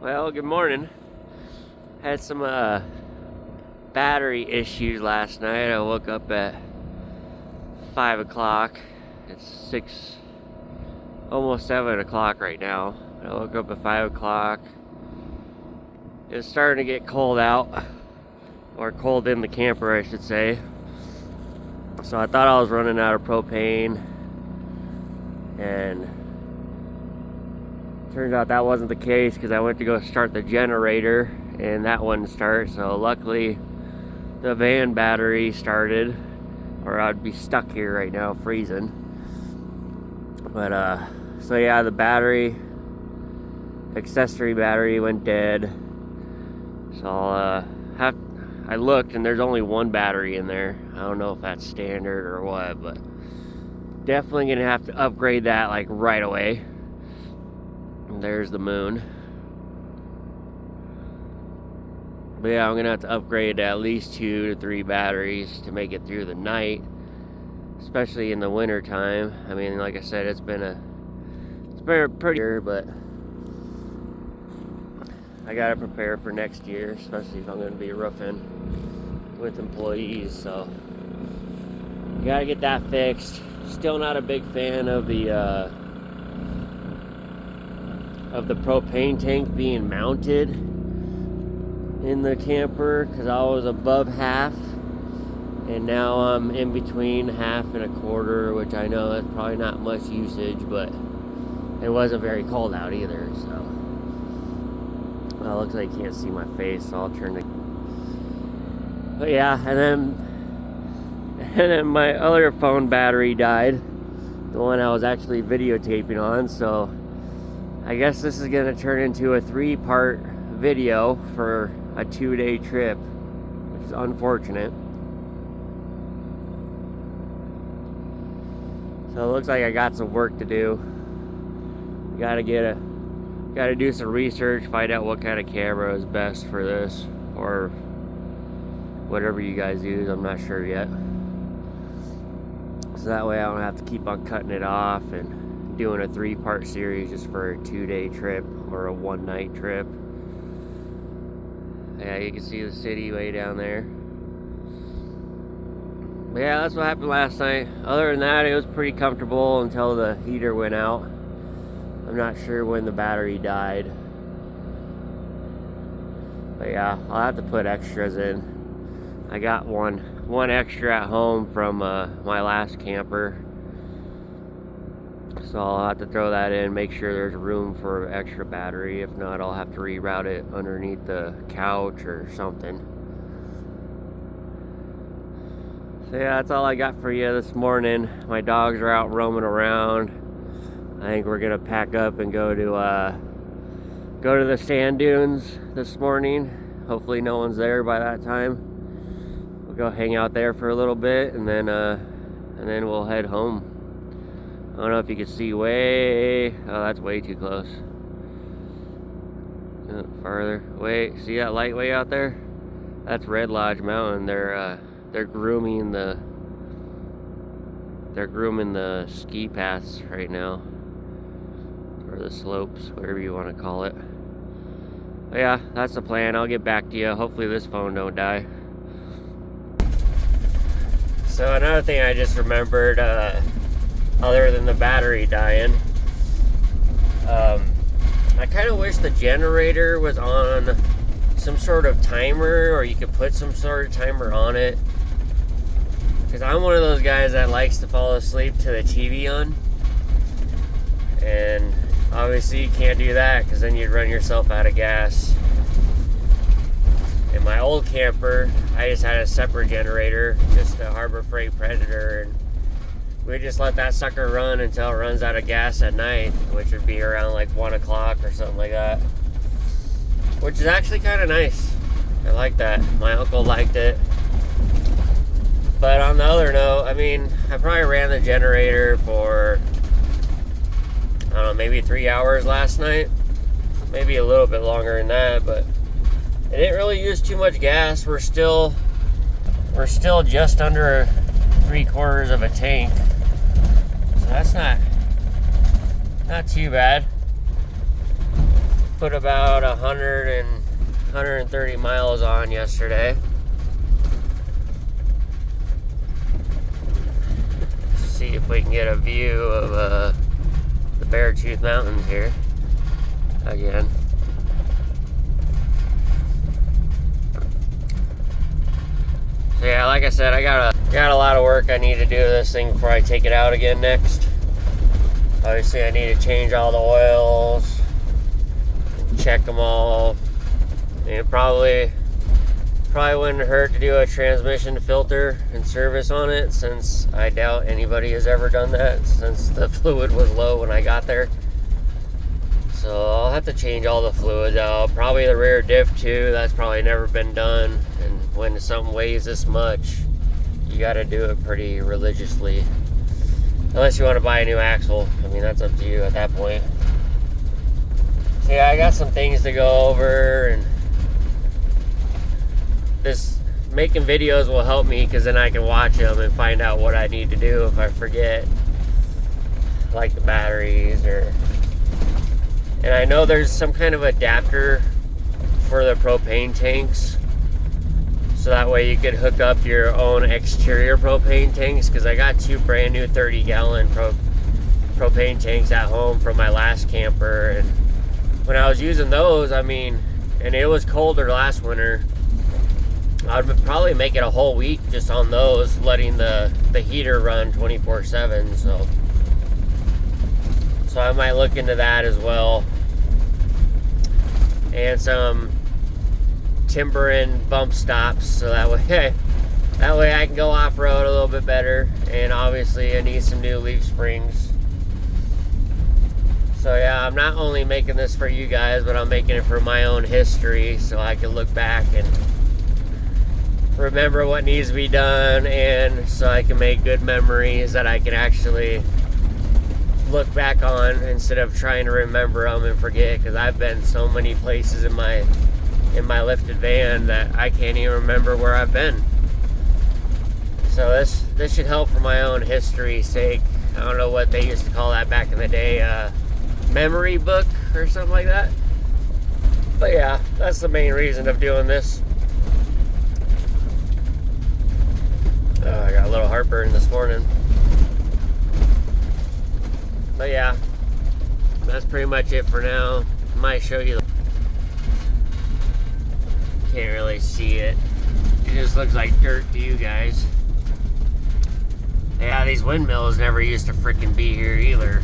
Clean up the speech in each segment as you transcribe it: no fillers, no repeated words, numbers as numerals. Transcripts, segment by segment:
Well, good morning. Had some battery issues last night. I woke up at 5 o'clock. It's 6, almost 7 o'clock right now. I woke up at 5 o'clock. It was starting to get cold out, or cold in the camper, I should say. So I thought I was running out of propane, and turns out that wasn't the case because I went to go start the generator and that wouldn't start. So luckily the van battery started, or I'd be stuck here right now freezing. But so yeah, the battery, accessory battery, went dead. So I looked and there's only one battery in there. I don't know if that's standard or what, but definitely gonna have to upgrade that like right away. There's the moon. But yeah, I'm gonna have to upgrade to at least 2 to 3 batteries to make it through the night, especially in the winter time. I mean, like I said, it's been pretty year, but I gotta prepare for next year, especially if I'm gonna be roofing with employees. So gotta get that fixed. Still not a big fan of the propane tank being mounted in the camper, because I was above half and now I'm in between half and a quarter, which I know that's probably not much usage, but it wasn't very cold out either. So well, it looks like you can't see my face, so I'll turn the... But yeah, and then my other phone battery died, the one I was actually videotaping on. So I guess this is going to turn into a 3-part video for a 2-day trip, which is unfortunate. So it looks like I got some work to do. Gotta do some research, find out what kind of camera is best for this, or whatever you guys use. I'm not sure yet. So that way I don't have to keep on cutting it off and doing a 3-part series just for a 2-day trip or a 1-night trip. Yeah, you can see the city way down there. But yeah, that's what happened last night. Other than that, it was pretty comfortable until the heater went out. I'm not sure when the battery died. But yeah, I'll have to put extras in. I got one extra at home from my last camper. So I'll have to throw that in, make sure there's room for extra battery. If not, I'll have to reroute it underneath the couch or something. So yeah, that's all I got for you this morning. My dogs are out roaming around. I think we're gonna pack up and go to the sand dunes this morning. Hopefully no one's there by that time. We'll go hang out there for a little bit, and then we'll head home. I don't know if you can see oh, that's way too close. Farther. Wait, see that light way out there? That's Red Lodge Mountain. They're grooming the ski paths right now, or the slopes, whatever you want to call it. But yeah, that's the plan. I'll get back to you. Hopefully this phone don't die. So another thing I just remembered, other than the battery dying, I kind of wish the generator was on some sort of timer, or you could put some sort of timer on it, because I'm one of those guys that likes to fall asleep to the TV on, and obviously you can't do that because then you'd run yourself out of gas. In my old camper, I just had a separate generator, just a Harbor Freight Predator, and we just let that sucker run until it runs out of gas at night, which would be around like 1 o'clock or something like that, which is actually kind of nice. I like that. My uncle liked it. But on the other note, I mean, I probably ran the generator for, I don't know, maybe 3 hours last night, maybe a little bit longer than that, but it didn't really use too much gas. We're still just under 3/4 of a tank, so that's not too bad. put about 130 miles on yesterday. See if we can get a view of the Beartooth Mountains here again. So yeah, like I said, I got a lot of work I need to do to this thing before I take it out again next. Obviously, I need to change all the oils, check them all. It probably wouldn't hurt to do a transmission filter and service on it, since I doubt anybody has ever done that, since the fluid was low when I got there. So I'll have to change all the fluids out. Probably the rear diff too. That's probably never been done. And when something weighs this much, you got to do it pretty religiously. Unless you want to buy a new axle. I mean, that's up to you at that point. So yeah, I got some things to go over, and this making videos will help me, because then I can watch them and find out what I need to do if I forget, like the batteries. And I know there's some kind of adapter for the propane tanks, so that way you could hook up your own exterior propane tanks, because I got 2 brand new 30-gallon propane tanks at home from my last camper. And when I was using those, I mean, and it was colder last winter, I would probably make it a whole week just on those, letting the heater run 24/7. So I might look into that as well. And some timber and bump stops, so that way I can go off-road a little bit better. And obviously I need some new leaf springs. So yeah, I'm not only making this for you guys, but I'm making it for my own history, so I can look back and remember what needs to be done, and so I can make good memories that I can actually look back on, instead of trying to remember them and forget, because I've been so many places in my lifted van that I can't even remember where I've been. So this should help for my own history's sake. I don't know what they used to call that back in the day, memory book or something like that. But yeah, that's the main reason of doing this. Oh, I got a little heartburn this morning. But yeah, that's pretty much it for now. I might show you. Can't really see it. It just looks like dirt to you guys. Yeah, these windmills never used to freaking be here either.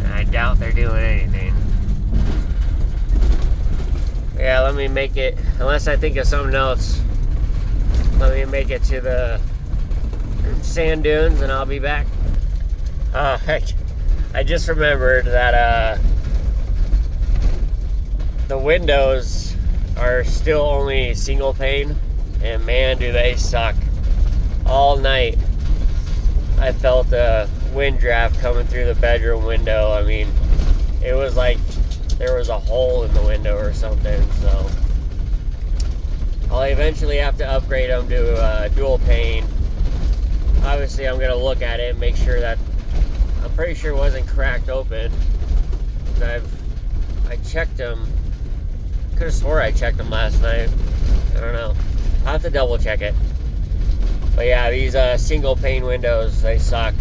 And I doubt they're doing anything. Yeah, let me make it, unless I think of something else, let me make it to the sand dunes and I'll be back. I just remembered that the windows are still only single pane, and man, do they suck. All night I felt a wind draft coming through the bedroom window. I mean, it was like there was a hole in the window or something. So I'll eventually have to upgrade them to dual pane. Obviously I'm going to look at it and make sure that, I'm pretty sure it wasn't cracked open. I checked them. Could have swore I checked them last night. I don't know. I'll have to double check it. But yeah, these single pane windows, they suck.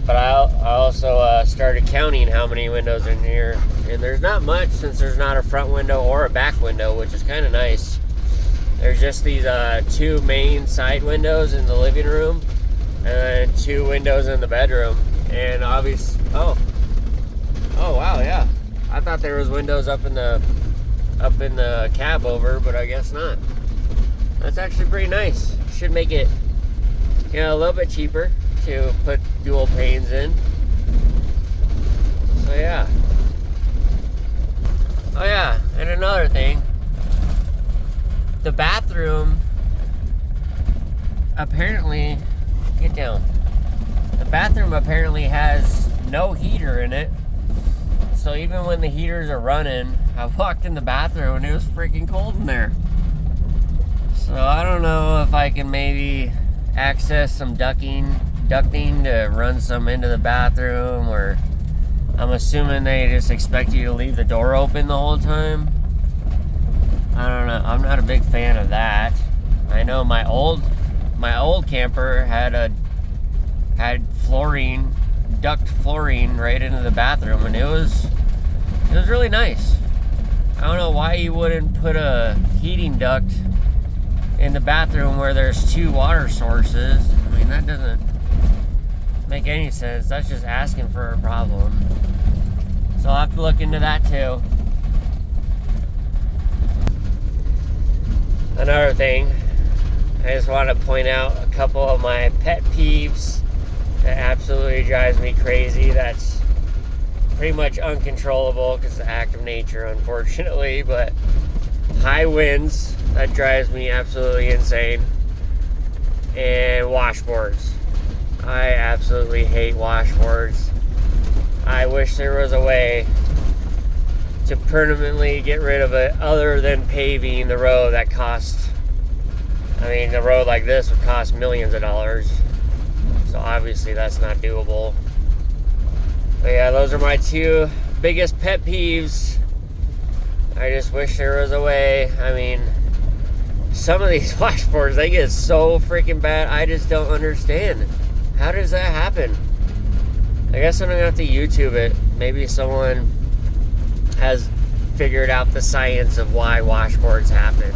But I also started counting how many windows are in here. And there's not much, since there's not a front window or a back window, which is kind of nice. There's just these 2 main side windows in the living room, and then 2 windows in the bedroom. And obviously, oh wow, yeah. I thought there was windows up in the cab over, but I guess not. That's actually pretty nice. Should make it, a little bit cheaper to put dual panes in. So yeah. Oh yeah, and another thing. The bathroom apparently, get down. The bathroom apparently has no heater in it. So even when the heaters are running, I walked in the bathroom and it was freaking cold in there. So I don't know if I can maybe access some ducting to run some into the bathroom, or I I'm assuming they just expect you to leave the door open the whole time. I don't know. I'm not a big fan of that. I know my old camper had flooring, duct flooring right into the bathroom, and it was really nice. I don't know why you wouldn't put a heating duct in the bathroom where there's 2 water sources. I mean, that doesn't make any sense. That's just asking for a problem. So I'll have to look into that too. Another thing, I just want to point out a couple of my pet peeves that absolutely drives me crazy. That's pretty much uncontrollable because it's an act of nature, unfortunately, but high winds, that drives me absolutely insane. And washboards. I absolutely hate washboards. I wish there was a way to permanently get rid of it other than paving the road that costs, I mean, a road like this would cost millions of dollars. So obviously that's not doable. But yeah, those are my 2 biggest pet peeves. I just wish there was a way. I mean, some of these washboards, they get so freaking bad, I just don't understand. How does that happen? I guess I'm gonna have to YouTube it. Maybe someone has figured out the science of why washboards happen.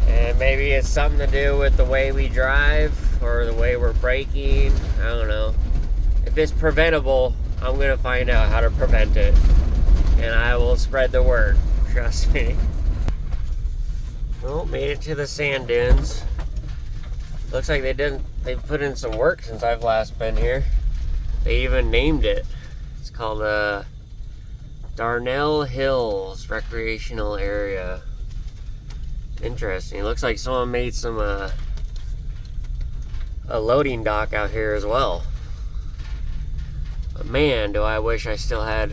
And maybe it's something to do with the way we drive or the way we're braking. I don't know. If it's preventable, I'm gonna find out how to prevent it. And I will spread the word. Trust me. Well, made it to the sand dunes. Looks like they've put in some work since I've last been here. They even named it. It's called Darnell Hills Recreational Area. Interesting. It looks like someone made some a loading dock out here as well. But man, do I wish I still had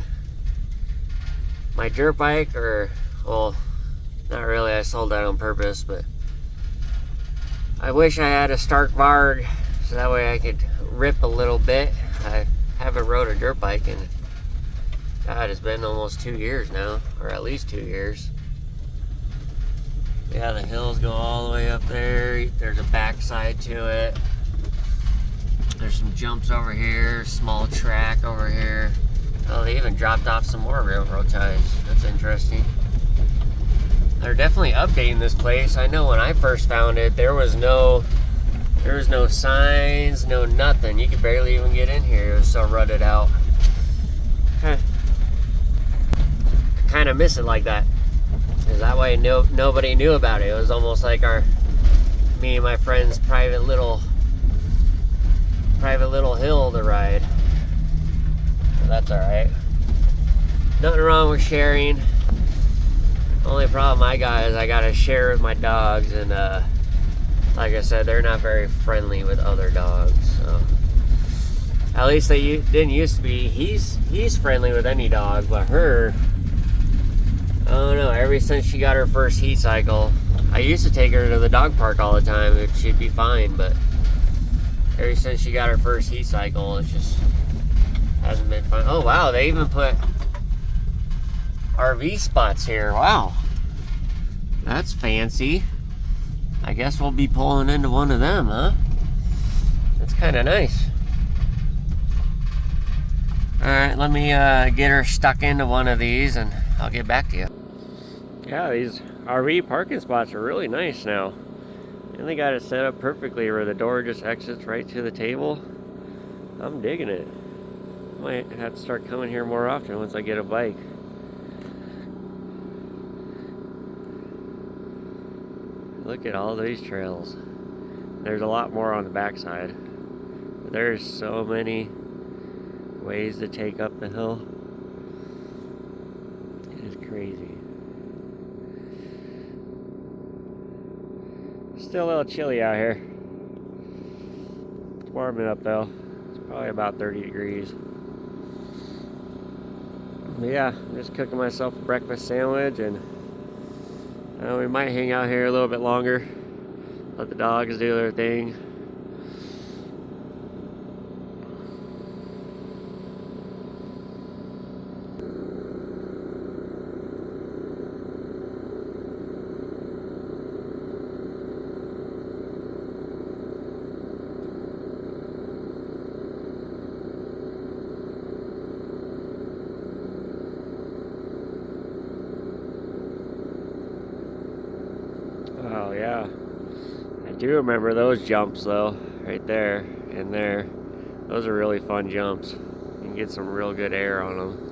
my dirt bike, or, well, not really, I sold that on purpose, but I wish I had a Stark Varg so that way I could rip a little bit. I haven't rode a dirt bike in, God, it's been almost 2 years now, or at least 2 years. Yeah, the hills go all the way up there. There's a backside to it. There's some jumps over here, small track over here. Oh, they even dropped off some more railroad ties. That's interesting. They're definitely updating this place. I know when I first found it, there was no signs, no nothing. You could barely even get in here. It was so rutted out. I kind of miss it like that. Because that way nobody knew about it. It was almost like me and my friend's private little hill to ride. But that's alright. Nothing wrong with sharing. Only problem I got is I gotta share with my dogs, and like I said, they're not very friendly with other dogs. So at least they didn't used to be. He's friendly with any dog, but her, I don't know. Ever since she got her first heat cycle, I used to take her to the dog park all the time, and she'd be fine. But ever since she got her first heat cycle, it just hasn't been fun. Oh wow, they even put RV spots here. Wow, that's fancy. I guess we'll be pulling into one of them, huh? That's kind of nice. Alright, let me get her stuck into one of these and I'll get back to you. Yeah, these RV parking spots are really nice now. And they got it set up perfectly where the door just exits right to the table. I'm digging it. Might have to start coming here more often once I get a bike. Look at all these trails. There's a lot more on the backside. But there's so many ways to take up the hill. It is crazy. Still a little chilly out here. It's warming up though. It's probably about 30 degrees. But yeah, I'm just cooking myself a breakfast sandwich, and we might hang out here a little bit longer. Let the dogs do their thing. do remember those jumps though, right there and there. Those are really fun jumps. You can get some real good air on them.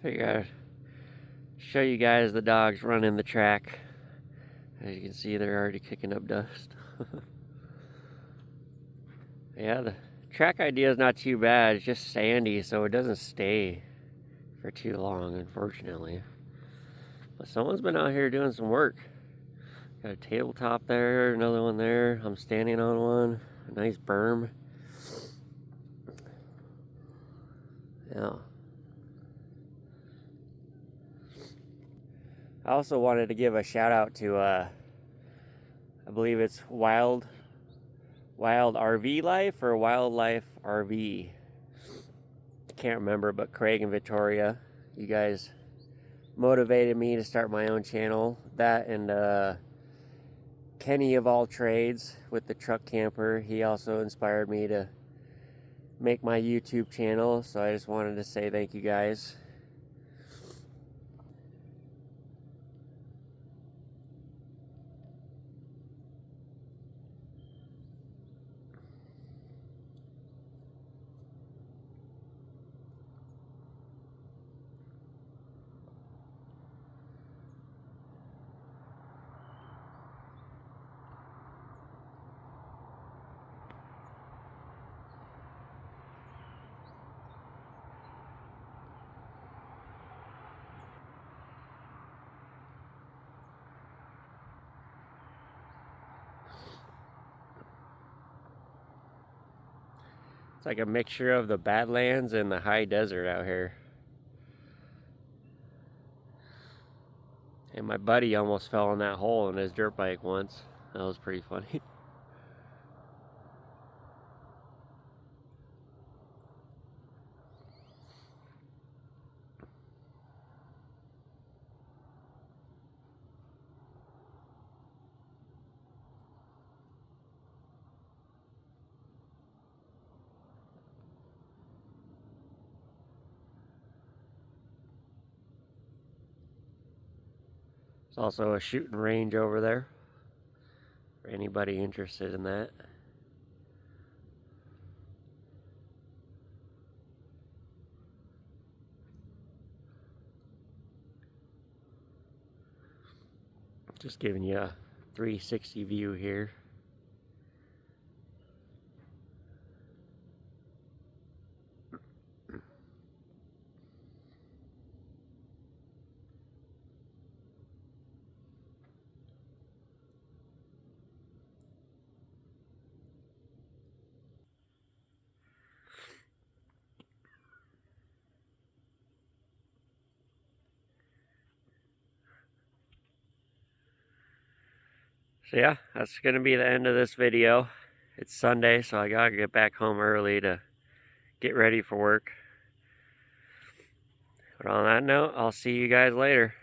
Figure I'd show you guys the dogs running the track. As you can see, they're already kicking up dust. Yeah, the track idea is not too bad. It's just sandy, so it doesn't stay for too long, unfortunately. But someone's been out here doing some work. Got a tabletop there, another one there. I'm standing on one. A nice berm. Yeah. I also wanted to give a shout out to, I believe it's Wild RV Life or Wildlife RV. Can't remember, but Craig and Victoria, you guys motivated me to start my own channel. That and Kenny of all trades with the truck camper, he also inspired me to make my YouTube channel, so I just wanted to say thank you guys. It's like a mixture of the Badlands and the high desert out here. And my buddy almost fell in that hole in his dirt bike once. That was pretty funny. There's also a shooting range over there for anybody interested in that. Just giving you a 360 view here. So yeah, that's going to be the end of this video. It's Sunday, so I gotta get back home early to get ready for work. But on that note, I'll see you guys later.